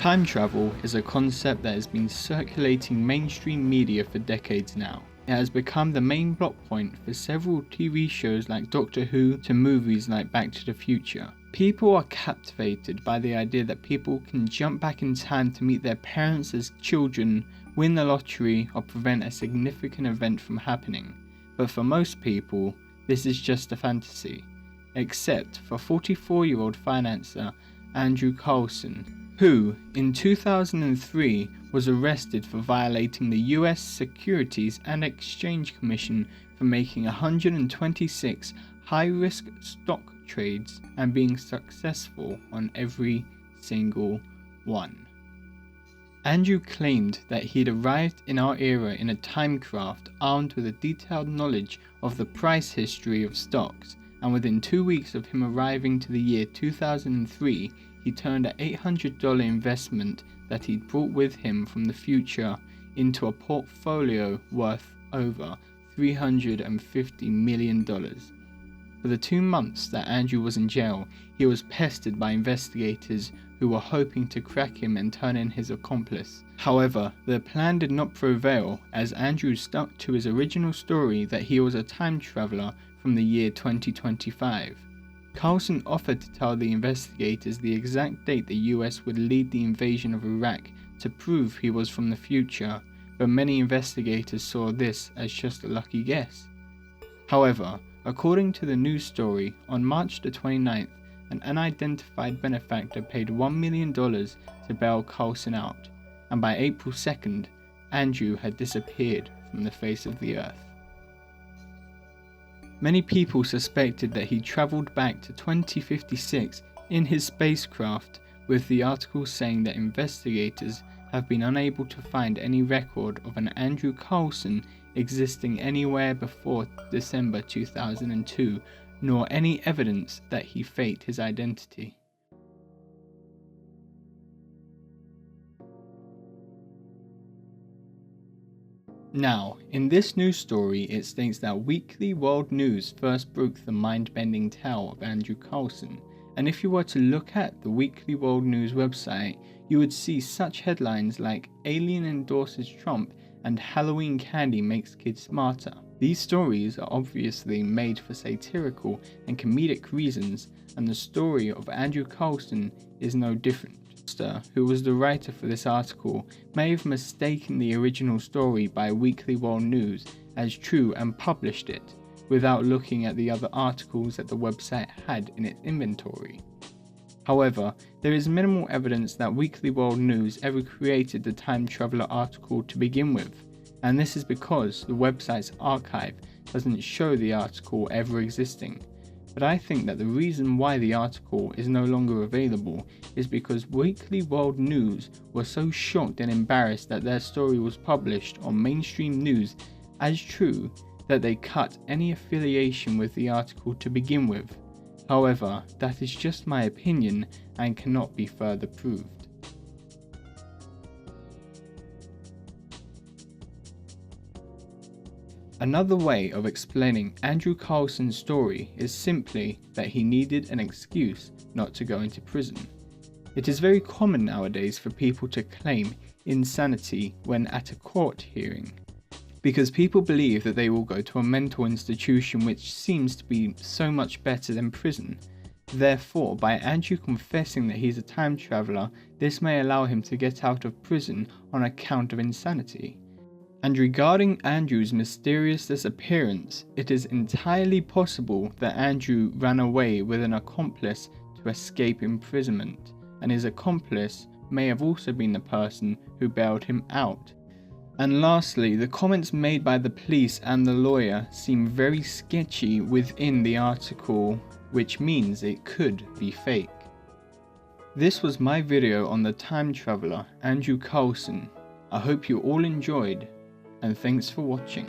Time travel is a concept that has been circulating mainstream media for decades now. It has become the main plot point for several TV shows like Doctor Who to movies like Back to the Future. People are captivated by the idea that people can jump back in time to meet their parents as children, win the lottery, or prevent a significant event from happening. But for most people, this is just a fantasy. Except for 44-year-old financier Andrew Carlssin, who, in 2003, was arrested for violating the US Securities and Exchange Commission for making 126 high-risk stock trades and being successful on every single one. Andrew claimed that he'd arrived in our era in a time craft armed with a detailed knowledge of the price history of stocks, and within 2 weeks of him arriving to the year 2003, he turned an $800 investment that he'd brought with him from the future into a portfolio worth over $350 million. For the 2 months that Andrew was in jail, he was pestered by investigators who were hoping to crack him and turn in his accomplice. However, their plan did not prevail, as Andrew stuck to his original story that he was a time traveler from the year 2025. Carlssin offered to tell the investigators the exact date the US would lead the invasion of Iraq to prove he was from the future, but many investigators saw this as just a lucky guess. However, according to the news story, on March the 29th, an unidentified benefactor paid $1 million to bail Carlssin out, and by April 2nd, Andrew had disappeared from the face of the earth. Many people suspected that he travelled back to 2056 in his spacecraft, with the article saying that investigators have been unable to find any record of an Andrew Carlssin existing anywhere before December 2002, nor any evidence that he faked his identity. Now, in this news story, it states that Weekly World News first broke the mind-bending tale of Andrew Carlssin, and if you were to look at the Weekly World News website, you would see such headlines like "Alien endorses Trump" and "Halloween candy makes kids smarter." These stories are obviously made for satirical and comedic reasons, and the story of Andrew Carlssin is no different. Who was the writer for this article may have mistaken the original story by Weekly World News as true and published it, without looking at the other articles that the website had in its inventory. However, there is minimal evidence that Weekly World News ever created the time traveler article to begin with, and this is because the website's archive doesn't show the article ever existing. But I think that the reason why the article is no longer available is because Weekly World News were so shocked and embarrassed that their story was published on mainstream news as true that they cut any affiliation with the article to begin with. However, that is just my opinion and cannot be further proved. Another way of explaining Andrew Carlssin's story is simply that he needed an excuse not to go into prison. It is very common nowadays for people to claim insanity when at a court hearing, because people believe that they will go to a mental institution which seems to be so much better than prison. Therefore, by Andrew confessing that he's a time traveler, this may allow him to get out of prison on account of insanity. And regarding Andrew's mysterious disappearance, it is entirely possible that Andrew ran away with an accomplice to escape imprisonment, and his accomplice may have also been the person who bailed him out. And lastly, the comments made by the police and the lawyer seem very sketchy within the article, which means it could be fake. This was my video on the time traveler Andrew Carlssin. I hope you all enjoyed, and thanks for watching.